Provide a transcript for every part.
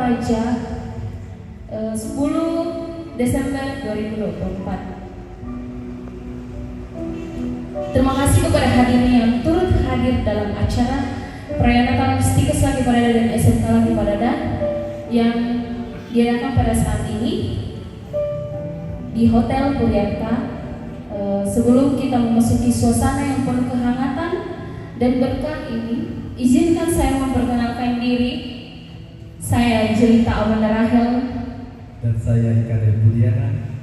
Praja 10 Desember 2024. Terima kasih kepada hadirin yang turut hadir dalam acara perayaan Natal Stikes Laki Padada dan SMK Laki Padada yang diadakan pada saat ini di Hotel Puriarta. Sebelum kita memasuki suasana yang penuh kehangatan dan berkah ini, izinkan saya memperkenalkan diri. Saya Jelita Amanda Rahel dan saya Ika Budiana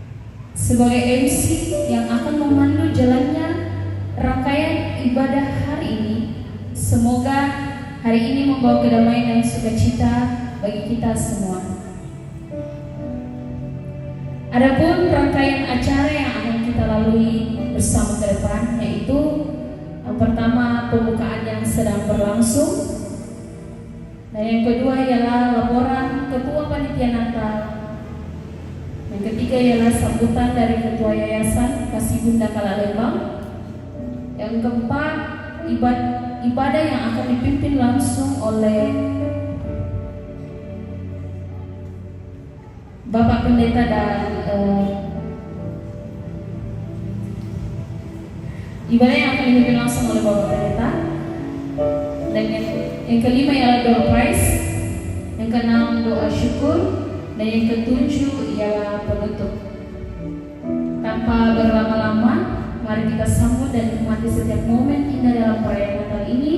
sebagai MC yang akan memandu jalannya rangkaian ibadah hari ini. Semoga hari ini membawa kedamaian dan sukacita bagi kita semua. Adapun rangkaian acara yang akan kita lalui bersama ke depan, yaitu yang pertama pembukaan yang sedang berlangsung, dan yang kedua ialah laporan Ketua Panitia Natal, yang ketiga ialah sambutan dari Ketua Yayasan Kasih Bunda Kala Lembang, yang keempat ibadah yang akan dipimpin langsung oleh Bapak Pendeta dan ibadah yang akan dipimpin langsung oleh Bapak Pendeta. Dan yang kelima ialah door prize, yang keenam doa syukur, dan yang ketujuh ialah penutup. Tanpa berlama-lama, mari kita sambut dan nikmati setiap momen indah dalam perayaan Natal ini.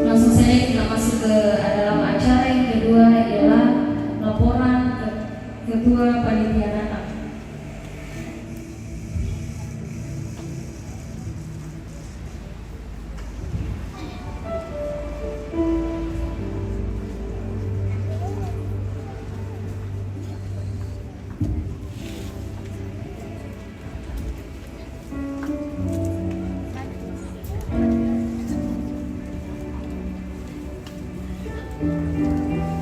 Langsung saja kita masuk ke dalam acara yang kedua, ialah laporan Ketua Panitia Natal.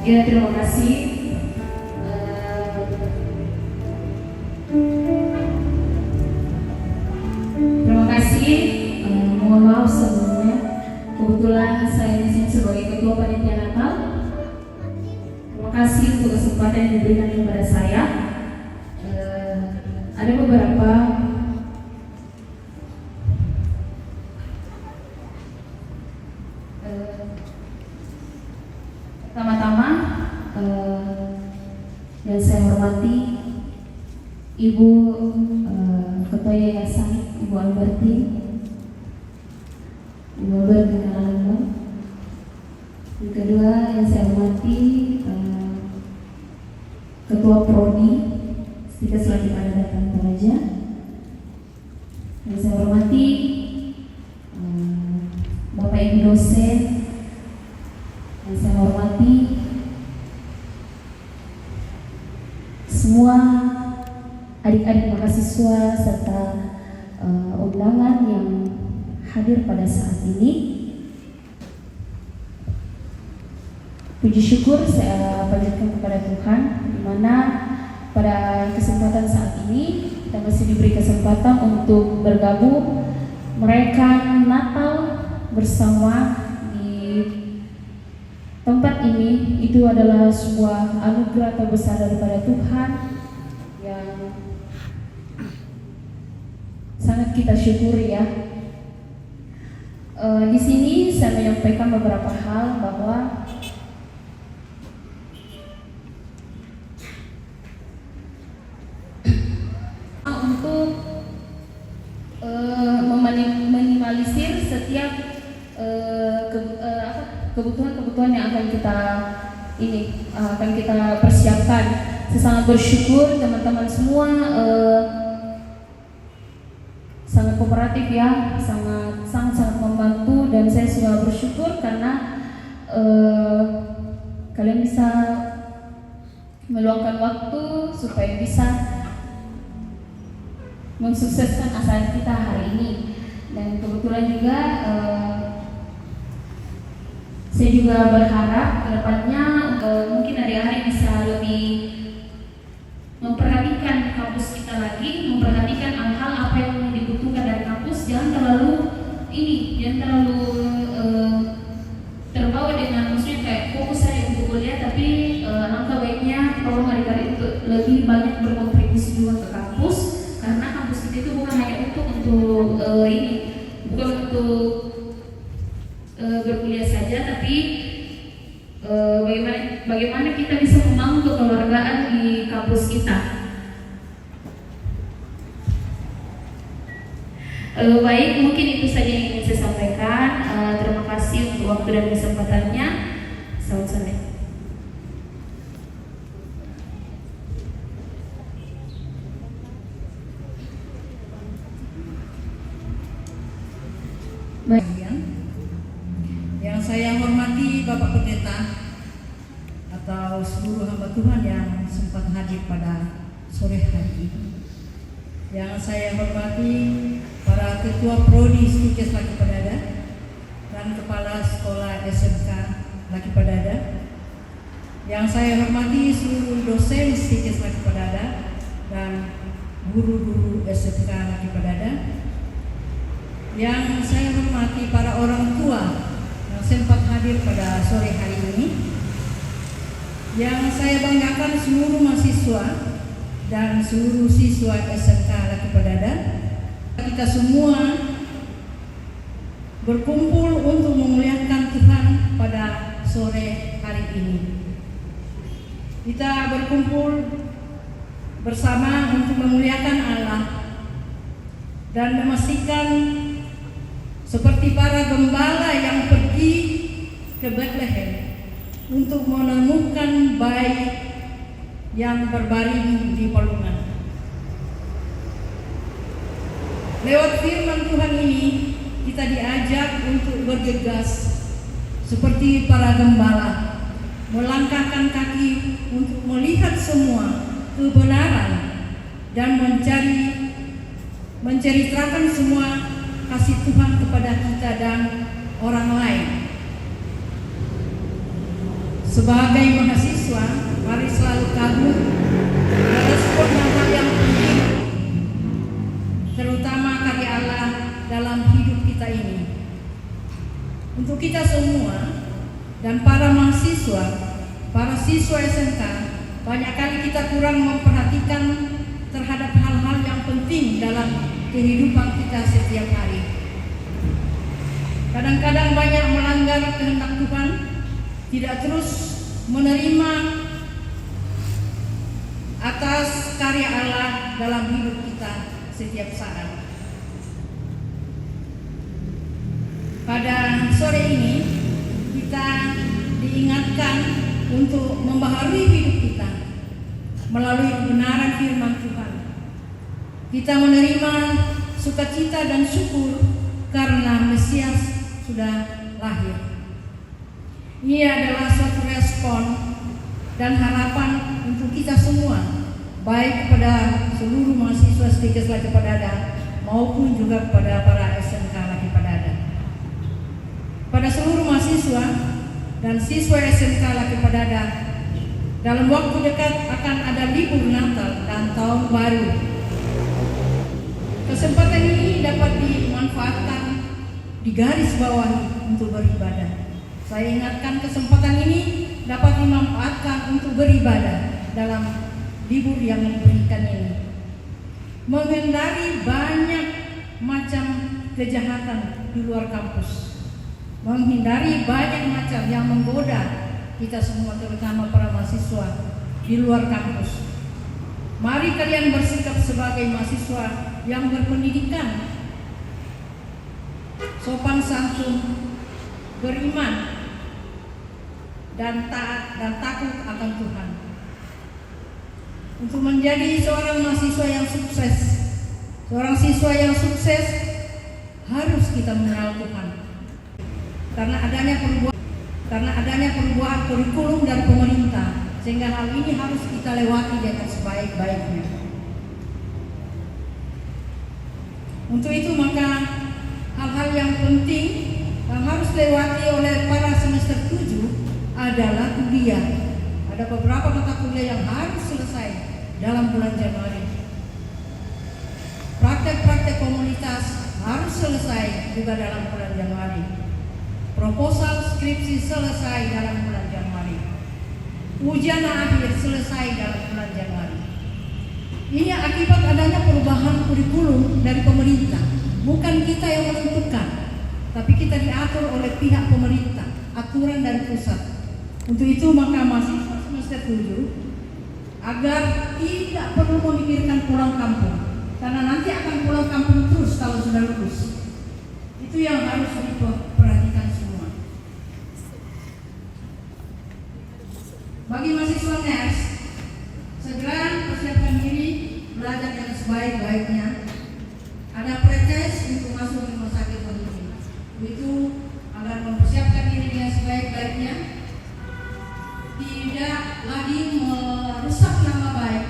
Ya, terima kasih. Terima kasih. Mohon maaf sebelumnya. Kebetulan saya di sini sebagai Ketua Panitia Natal. Terima kasih untuk kesempatan yang diberikan kepada saya. Ada beberapa pertama-tama yang saya hormati Ibu Ketua Yayasan, Ibu Alberti, Ibu Alberti Kalalembang. Yang kedua yang saya hormati Ketua Prodi Stikes Laki Padada dan Toraja. Yang saya hormati Bapak Ibu dosen. Yang saya hormati semua adik-adik mahasiswa serta undangan yang hadir pada saat ini. Puji syukur saya panjatkan kepada Tuhan, di mana pada kesempatan saat ini kita masih diberi kesempatan untuk bergabung merayakan Natal bersama di tempat ini. Itu adalah sebuah anugerah terbesar daripada Tuhan yang sangat kita syukuri ya. Di sini saya menyampaikan beberapa hal bahwa untuk meminimalisir setiap kebutuhan-kebutuhan yang akan kita persiapkan. Saya sangat bersyukur teman-teman semua sangat kooperatif ya, sangat membantu, dan saya sudah bersyukur karena kalian bisa meluangkan waktu supaya bisa mensukseskan acara kita hari ini. Dan kebetulan juga saya juga berharap kedepannya mungkin adik-adik bisa lebih memperhatikan kampus kita lagi, memperhatikan hal-hal apa yang dibutuhkan dari kampus. Jangan terlalu itu bukan hanya untuk ini, bukan untuk berkuliah saja, tapi bagaimana kita bisa membangun kekeluargaan di kampus kita. Baik, mungkin itu saja yang ingin saya sampaikan. Terima kasih untuk waktu dan kesempatannya. Selamat sore. Yang saya hormati Bapak Pendeta atau seluruh hamba Tuhan yang sempat hadir pada sore hari ini. Yang saya hormati para ketua prodi Stikes Laki Padada dan kepala sekolah SMK Laki Padada. Yang saya hormati seluruh dosen Stikes Laki Padada dan guru-guru SMK Laki Padada. Yang saya hormati para orang tua yang sempat hadir pada sore hari ini. Yang saya banggakan seluruh mahasiswa dan seluruh siswa SMK Laki Padada. Kita semua berkumpul untuk memuliakan Tuhan pada sore hari ini. Kita berkumpul bersama untuk memuliakan Allah dan memastikan seperti para gembala yang pergi ke Bethlehem untuk menemukan bayi yang berbaring di palungan. Lewat firman Tuhan ini kita diajak untuk bergegas seperti para gembala, melangkahkan kaki untuk melihat semua kebenaran dan menceritakan semua kasih Tuhan kepada kita dan orang lain. Sebagai mahasiswa, mari selalu kagum merespon hal yang penting, terutama karya Allah dalam hidup kita ini. Untuk kita semua dan para mahasiswa, para siswa SMK, banyak kali kita kurang memperhatikan terhadap hal-hal yang penting dalam kehidupan kita setiap hari. Kadang-kadang banyak melanggar kehendak Tuhan, tidak terus menerima atas karya Allah dalam hidup kita setiap saat. Pada sore ini kita diingatkan untuk membaharui hidup kita melalui kebenaran firman Tuhan. Kita menerima sukacita dan syukur karena Mesias sudah lahir. Ini adalah suatu respon dan harapan untuk kita semua, baik kepada seluruh mahasiswa Stikes Laki Padada maupun juga kepada para SMK Laki Padada. Pada seluruh mahasiswa dan siswa SMK Laki Padada, dalam waktu dekat akan ada libur Natal dan Tahun Baru. Kesempatan ini dapat dimanfaatkan, digaris bawahi untuk beribadah. Saya ingatkan kesempatan ini dapat dimanfaatkan untuk beribadah dalam libur yang diberikan ini. Menghindari banyak macam kejahatan di luar kampus. Menghindari banyak macam yang menggoda kita semua, terutama para mahasiswa di luar kampus. Mari kalian bersikap sebagai mahasiswa yang berpendidikan, sopan santun, beriman, dan taat dan takut akan Tuhan. Untuk menjadi seorang mahasiswa yang sukses, seorang siswa yang sukses, harus kita mengenal Tuhan. Karena adanya perubahan kurikulum dari pemerintah, sehingga hal ini harus kita lewati dengan sebaik-baiknya. Untuk itu maka hal-hal yang penting yang harus dilewati oleh para semester 7 adalah kuliah. Ada beberapa mata kuliah yang harus selesai dalam bulan Januari. Praktek-praktek komunitas harus selesai juga dalam bulan Januari. Proposal skripsi selesai dalam bulan Januari. Ujian akhir selesai dalam bulan Januari. Ini akibat adanya perubahan kurikulum dari pemerintah. Bukan kita yang menentukan, tapi kita diatur oleh pihak pemerintah, aturan dari pusat. Untuk itu maka mahasiswa semester 7 agar tidak perlu memikirkan pulang kampung, karena nanti akan pulang kampung terus kalau sudah lulus. Itu yang harus diperhatikan semua. Bagi mahasiswa NERS, segera persiapkan diri belajar yang sebaik-baiknya. Ada pretest untuk masuk rumah sakit ini. Itu agar mempersiapkan diri dengan sebaik-baiknya, tidak lagi merusak nama baik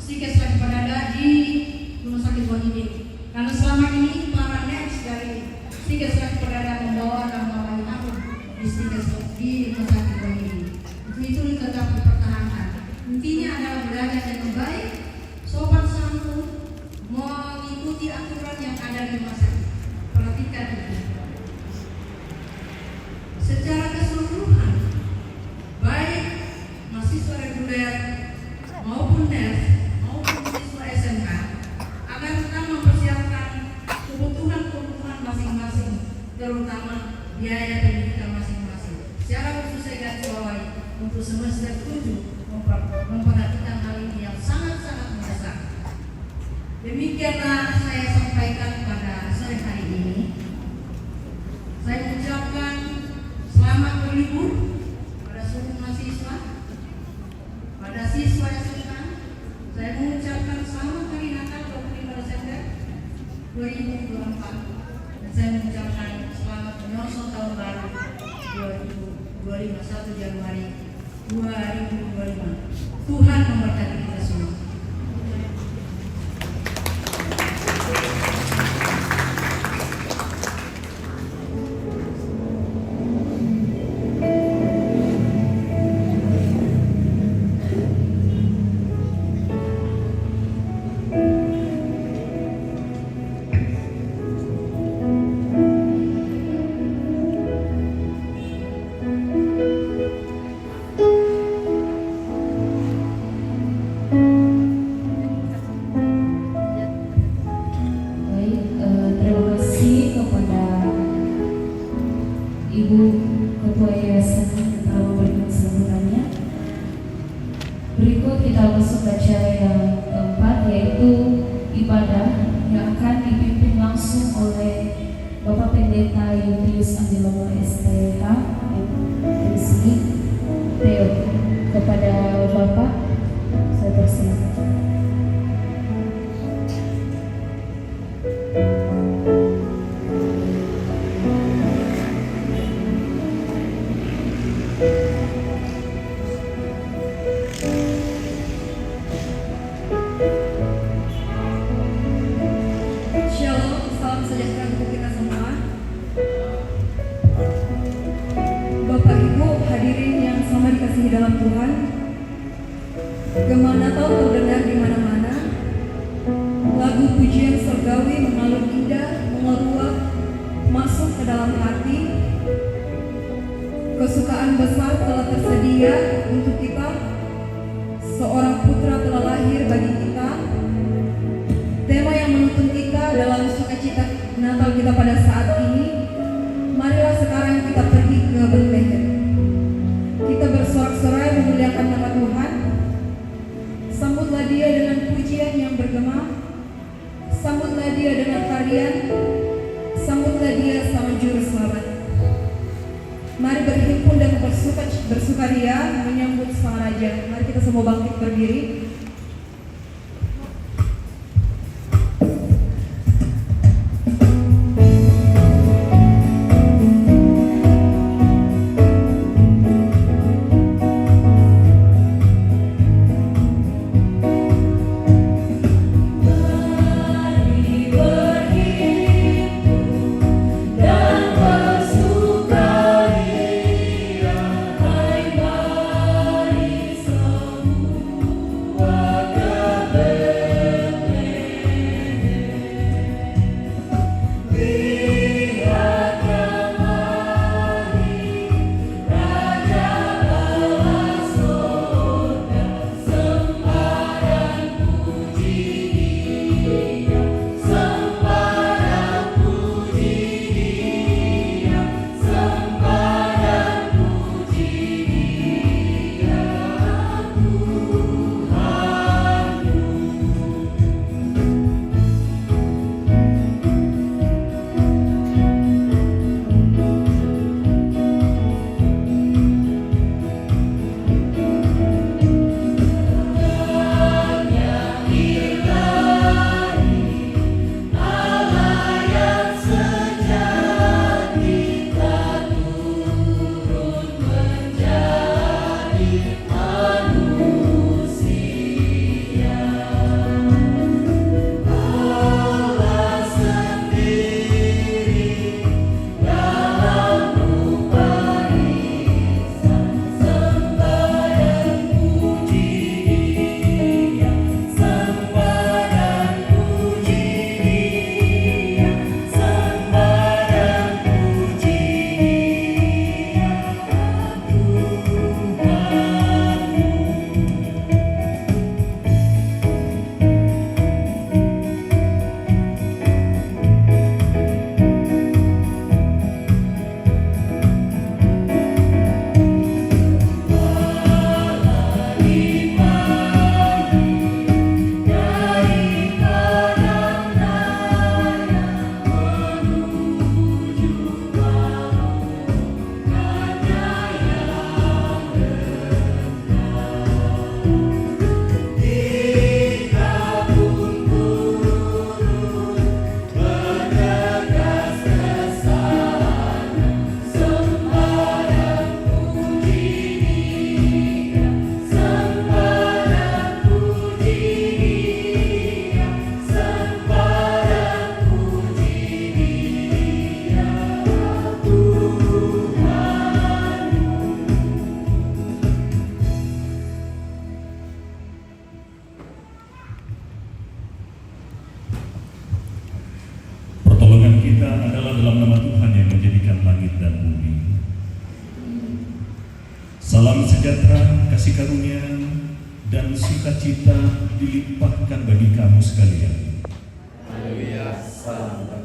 Stikes Laki Padada di rumah sakit ini. Karena selama ini para NERS dari Stikes Laki Padada membawa nama baik aku di rumah sakit ini. Itu tetap dipertahankan. Intinya adalah belajar yang baik, sopan santun, mengikuti aturan yang ada di rumah sakit. Perhatikan itu. Secara keseluruhan, baik mahasiswa reguler maupun NERS maupun mahasiswa SMK akan tetap mempersiapkan kebutuhan masing-masing, terutama biaya pendidikan masing-masing. Secara khusus saya garis bawahi untuk semester 7 memperhatikan hal ini yang sangat-sangat mendesak. Demikianlah saya sampaikan pada sore hari ini. Saya mengucapkan selamat berlibur pada seluruh mahasiswa, pada siswa SMK. Saya mengucapkan selamat hari Natal 25 Desember 2024, dan saya mengucapkan selamat menyongsong tahun baru 2025 1 Januari 2025. Tuhan memberkati kita semua. Ibu Ketua Yayasan yang telah memberikan sambutannya. Berikut kita masuk ke acara yang keempat, yaitu ibadah yang akan dipimpin langsung oleh Bapak Pendeta Yulius Andilomo STH dari sini. Theo, kepada Bapak saya persilakan. Dalam Tuhan, gema Natal terdengar di mana-mana. Lagu pujian surgawi mengalir indah, mengeruak masuk ke dalam hati. Kesukaan besar telah tersedia untuk kita. Seorang putra telah lahir bagi kita. Tema yang menuntun kita dalam sukacita Natal kita pada saat ini. Marilah sekarang kita pergi ke Bethlehem. Kita bersorak-sorai memuliakan nama Tuhan. Sambutlah Dia dengan pujian yang bergema. Sambutlah Dia dengan tarian. Sambutlah Dia sama juru selamat. Mari berhimpun dan bersukaria menyambut Sang Raja. Mari kita semua bangkit berdiri. Semua adalah dalam nama Tuhan yang menjadikan langit dan bumi. Salam sejahtera, kasih karunia, dan sukacita dilimpahkan bagi kamu sekalian. Haleluya, salam